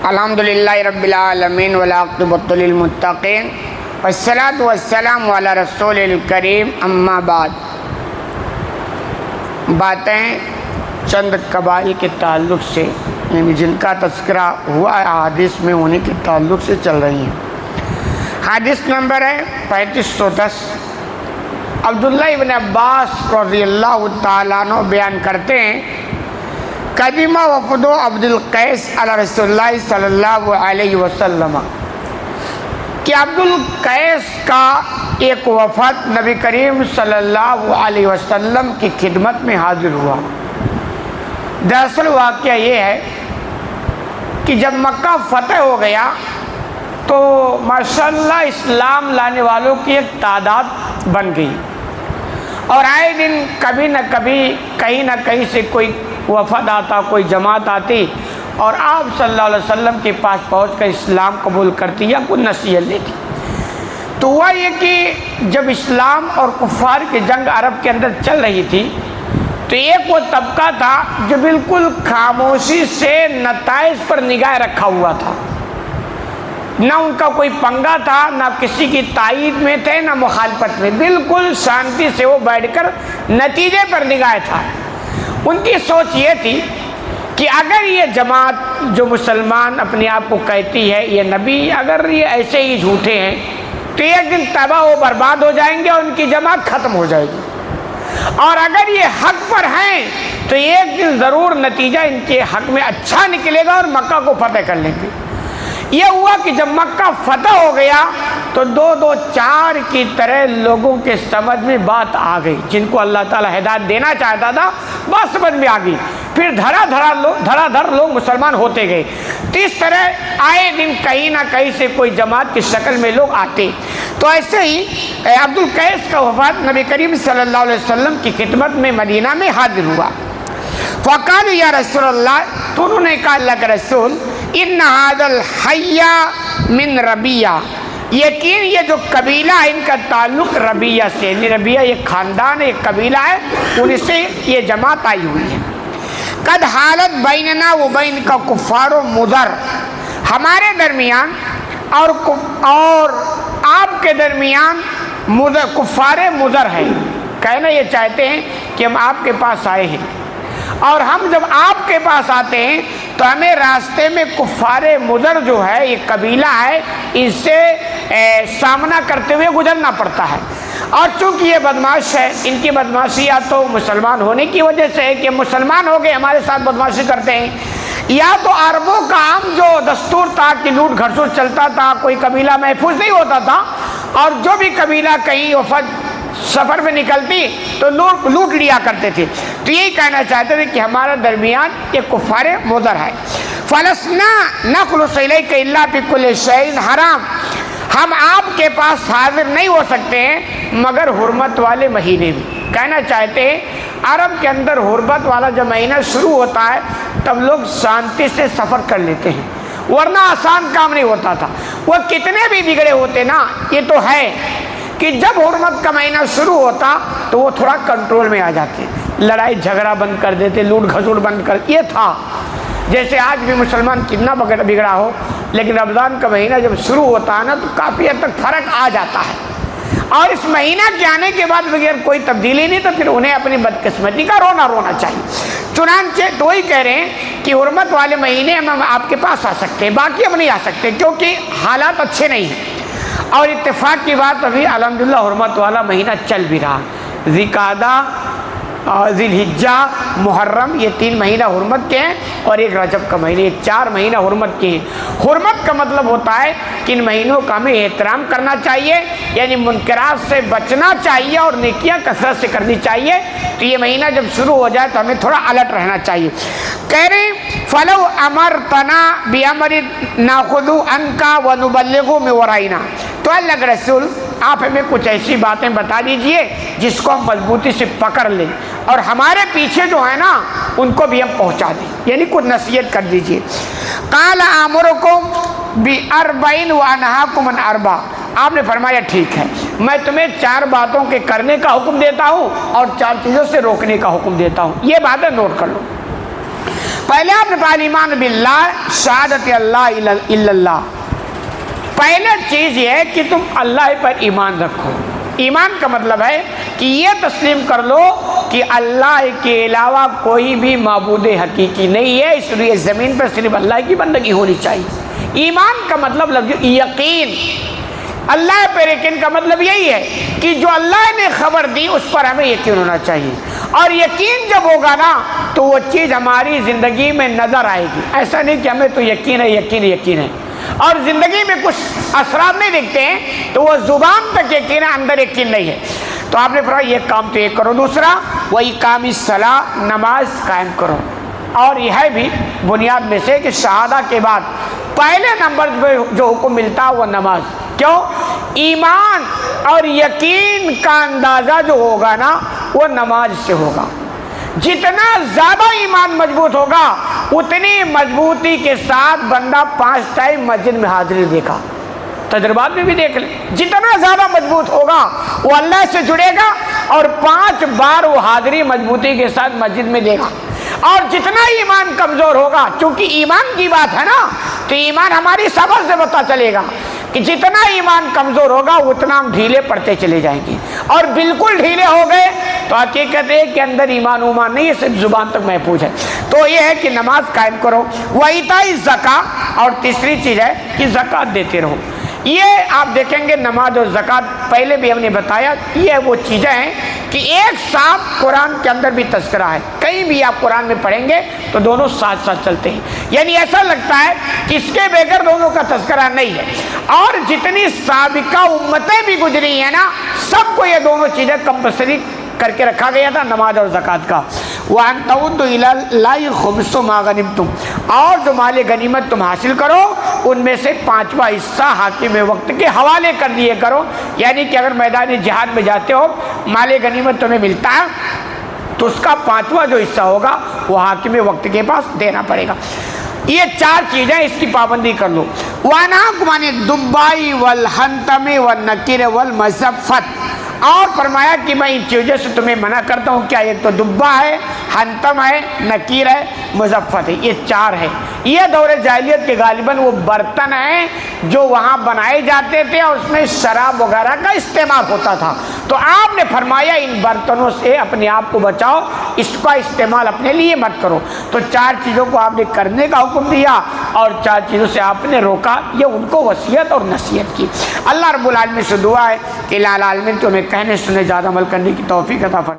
الحمدللہ رب العالمین والعاقبۃ للمتقین والصلاۃ والسلام علی رسول الکریم اما بعد۔ باتیں چند قبائل کے تعلق سے، یعنی جن کا تذکرہ ہوا ہے حدیث میں، انہیں کے تعلق سے چل رہی ہیں۔ حدیث نمبر ہے 3510۔ عبداللہ ابن عباس رضی اللہ تعالیٰ عنہ بیان کرتے ہیں، قدیمہ وفد عبد القیس علی رسول اللہ صلی اللہ علیہ وسلم، کہ عبد القیس کا ایک وفد نبی کریم صلی اللہ علیہ وسلم کی خدمت میں حاضر ہوا۔ دراصل واقعہ یہ ہے کہ جب مکہ فتح ہو گیا تو ماشاءاللہ اسلام لانے والوں کی ایک تعداد بن گئی، اور آئے دن کبھی نہ کبھی کہیں نہ کہیں سے کوئی وفد آتا، کوئی جماعت آتی اور آپ صلی اللہ علیہ وسلم کے پاس پہنچ کر اسلام قبول کرتی یا کوئی نصیحت لیتی۔ تو ہوا یہ کہ جب اسلام اور کفار کی جنگ عرب کے اندر چل رہی تھی تو ایک وہ طبقہ تھا جو بالکل خاموشی سے نتائج پر نگاہ رکھا ہوا تھا، نہ ان کا کوئی پنگا تھا، نہ کسی کی تائید میں تھے نہ مخالفت میں، بالکل شانتی سے وہ بیٹھ کر نتیجے پر نگاہ تھا۔ ان کی سوچ یہ تھی کہ اگر یہ جماعت جو مسلمان اپنے آپ کو کہتی ہے یہ نبی، اگر یہ ایسے ہی جھوٹے ہیں تو ایک دن تباہ و برباد ہو جائیں گے اور ان کی جماعت ختم ہو جائے گی، اور اگر یہ حق پر ہیں تو ایک دن ضرور نتیجہ ان کے حق میں اچھا نکلے گا اور مکہ کو فتح کر لیں گے۔ یہ ہوا کہ جب مکہ فتح ہو گیا تو دو چار کی طرح لوگوں کے سمجھ میں بات آ گئی، جن کو اللہ تعالیٰ ہدایت دینا چاہتا تھا بات سمجھ میں آ گئی، پھر دھڑا دھڑ لوگ مسلمان ہوتے گئے۔ تو اس طرح آئے دن کہیں نہ کہیں سے کوئی جماعت کی شکل میں لوگ آتے۔ تو ایسے ہی عبد القیس کا وفد نبی کریم صلی اللہ علیہ وسلم کی خدمت میں مدینہ میں حاضر ہوا۔ فقالوا یا رسول اللہ، تو انہوں نے کہا اللہ کے رسول، ان ھذا الحی من ربیہ، یقین یہ جو قبیلہ ہے ان کا تعلق ربیہ سے، یعنی ربیہ ایک خاندان ہے، ایک قبیلہ ہے، ان سے یہ جماعت آئی ہوئی ہے۔ قد حالت بیننا و بین کا کفار و مضر، ہمارے درمیان اور آپ کے درمیان کفار مضر ہے۔ کہنا یہ چاہتے ہیں کہ ہم آپ کے پاس آئے ہیں، اور ہم جب آپ کے پاس آتے ہیں تو ہمیں راستے میں کفار مضر جو ہے، یہ قبیلہ ہے، اس سے سامنا کرتے ہوئے گزرنا پڑتا ہے۔ اور چونکہ یہ بدماش ہے، ان کی بدماشی یا تو مسلمان ہونے کی وجہ سے ہے کہ مسلمان ہو گئے ہمارے ساتھ بدماشی کرتے ہیں، یا تو عربوں کا عام جو دستور تھا کہ لوٹ گھسوٹ چلتا تھا، کوئی قبیلہ محفوظ نہیں ہوتا تھا، اور جو بھی قبیلہ کہیں وفد سفر میں نکلتی تو لوٹ لیا کرتے تھے۔ تو یہی کہنا چاہتے تھے کہ ہمارا درمیان ایک کفار مضر ہے۔ فلسنا نخلص الیک الا بکل شیء حرام، ہم آپ کے پاس حاضر نہیں ہو سکتے ہیں مگر حرمت والے مہینے میں۔ کہنا چاہتے ہیں عرب کے اندر حرمت والا جب مہینہ شروع ہوتا ہے تب لوگ شانتی سے سفر کر لیتے ہیں، ورنہ آسان کام نہیں ہوتا تھا۔ وہ کتنے بھی بگڑے ہوتے نا، یہ تو ہے کہ جب حرمت کا مہینہ شروع ہوتا تو وہ تھوڑا کنٹرول میں آ جاتے، لڑائی جھگڑا بند کر دیتے، لوٹ گھسوٹ بند کر، یہ تھا۔ جیسے آج بھی مسلمان کتنا بگڑا ہو، لیکن رمضان کا مہینہ جب شروع ہوتا ہے نا تو کافی حد تک فرق آ جاتا ہے، اور اس مہینہ کے آنے کے بعد بغیر کوئی تبدیلی نہیں، تو پھر انہیں اپنی بدقسمتی کا رونا چاہیے۔ چنانچہ تو ہی کہہ رہے ہیں کہ حرمت والے مہینے ہم آپ کے پاس آ سکتے ہیں، باقی ہم نہیں آ سکتے کیونکہ حالات اچھے نہیں ہیں۔ اور اتفاق کی بات ابھی الحمدللہ حرمت والا مہینہ چل بھی رہا، ذوالقعدہ، ذی الحجہ، محرم، یہ 3 مہینہ حرمت کے ہیں، اور ایک رجب کا مہینہ، یہ 4 مہینہ حرمت کے ہیں۔ حرمت کا مطلب ہوتا ہے کہ ان مہینوں کا ہمیں احترام کرنا چاہیے، یعنی منکرات سے بچنا چاہیے اور نیکیاں کثرت سے کرنی چاہیے۔ تو یہ مہینہ جب شروع ہو جائے تو ہمیں تھوڑا الرٹ رہنا چاہیے۔ کہہ رہے فلو امرتنا بامر ناخذ عنک ونبلغ من ورائنا، تو اللہ کے رسول آپ ہمیں کچھ ایسی باتیں بتا دیجئے جس کو ہم مضبوطی سے پکڑ لیں، اور ہمارے پیچھے جو ہے نا ان کو بھی ہم پہنچا دیں، یعنی کچھ نصیحت کر دیجئے۔ قال آمرکم باربع وانہاکم عن اربع، آپ نے فرمایا ٹھیک ہے، میں تمہیں 4 باتوں کے کرنے کا حکم دیتا ہوں اور 4 چیزوں سے روکنے کا حکم دیتا ہوں، یہ باتیں نوٹ کر لو۔ پہلے آپ نے پہلے ایمان باللہ، شہادت اللہ الا اللہ. پہلے چیز یہ ہے کہ تم اللہ پر ایمان رکھو. ایمان کا مطلب ہے کہ یہ تسلیم کر لو کہ اللہ کے علاوہ کوئی بھی معبود حقیقی نہیں ہے، اس لیے زمین پر صرف اللہ کی بندگی ہونی چاہیے. ایمان کا مطلب لفظ یقین. اللہ پر یقین کا مطلب یہی ہے کہ جو اللہ نے خبر دی اس پر ہمیں یقین ہونا چاہیے، اور یقین جب ہوگا نا تو وہ چیز ہماری زندگی میں نظر آئے گی. ایسا نہیں کہ ہمیں تو یقین ہے یقین یقین ہے اور زندگی میں کچھ اثرات نہیں دکھتے ہیں تو وہ زبان تک یقین ہے، اندر یقین نہیں ہے. تو آپ نے فرمایا یہ کام تو یہ کرو. دوسرا وَإِقَامِ الصَّلَاةِ، نماز قائم کرو. اور یہ ہے بھی بنیاد میں سے کہ شہادہ کے بعد پہلے نمبر پہ جو حکم ملتا ہے وہ نماز. کیوں؟ ایمان اور یقین کا اندازہ جو ہوگا نا وہ نماز سے ہوگا. جتنا زیادہ ایمان مضبوط ہوگا اتنی مضبوطی کے ساتھ بندہ 5 ٹائم مسجد میں حاضری دیکھا. تجربات میں بھی دیکھ لیں، جتنا زیادہ مضبوط ہوگا وہ اللہ سے جڑے گا اور 5 بار وہ حاضری مضبوطی کے ساتھ مسجد میں دے گا. اور جتنا ایمان کمزور ہوگا، چونکہ ایمان کی بات ہے نا تو ایمان ہماری صبر سے پتہ چلے گا کہ جتنا ایمان کمزور ہوگا اتنا ہم ڈھیلے پڑتے چلے جائیں گے، اور بالکل ڈھیلے ہو گئے تو حقیقت ہے کہ اندر ایمان نہیں ہے، صرف زبان تک محفوظ ہے. تو یہ ہے کہ نماز قائم کرو. وَإِيتَاءِ الزَّكَاةِ، اور تیسری چیز ہے کہ زکوٰۃ دیتے رہو. یہ آپ دیکھیں گے نماز اور زکوٰۃ پہلے بھی ہم نے بتایا، یہ وہ چیزیں ہیں کہ ایک ساتھ قرآن کے اندر بھی تذکرہ ہے. کہیں بھی آپ قرآن میں پڑھیں گے تو دونوں ساتھ ساتھ چلتے ہیں. یعنی ایسا لگتا ہے کہ اس کے بغیر دونوں کا تذکرہ نہیں ہے. اور جتنی سابقہ امتیں بھی گزری ہیں نا سب کو یہ دونوں چیزیں کمپلسری کر کے رکھا گیا تھا، نماز اور زکوٰۃ کا. وَأَن تَعُدُّوا إِلَى اللَّهِ خُمُسَ مَا غَنِمْتُمْ، اور جو مال غنیمت تم حاصل کرو ان میں سے 5واں حصہ حاکم وقت کے حوالے کر دیے کرو. یعنی کہ اگر میدان جہاد میں جاتے ہو مال غنیمت تمہیں ملتا ہے تو اس کا 5واں جو حصہ ہوگا وہ حاکم وقت کے پاس دینا پڑے گا. یہ 4 چیزیں اس کی پابندی کر لو. وَأَنْهَاكُمْ عَنِ الدُّبَّاءِ وَالْحَنْتَمِ وَالنَّكِيرِ وَالْمَزَفَّةِ، اور فرمایا کہ میں ان چیزوں سے تمہیں منع کرتا ہوں. کیا؟ ایک تو دبا ہے، حنتم ہے، نکیر ہے، مزفت ہے. یہ 4 ہے. یہ دور جاہلیت کے غالباً وہ برتن ہیں جو وہاں بنائے جاتے تھے اور اس میں شراب وغیرہ کا استعمال ہوتا تھا. تو آپ نے فرمایا ان برتنوں سے اپنے آپ کو بچاؤ، اس کا استعمال اپنے لیے مت کرو. تو 4 چیزوں کو آپ نے کرنے کا حکم دیا اور 4 چیزوں سے آپ نے روکا. یہ ان کو وصیت اور نصیحت کی. اللہ رب العالمین سے دعا ہے کہ العالمین تمہیں کہنے سنے زیادہ عمل کرنے کی توفیق عطا فرمائے.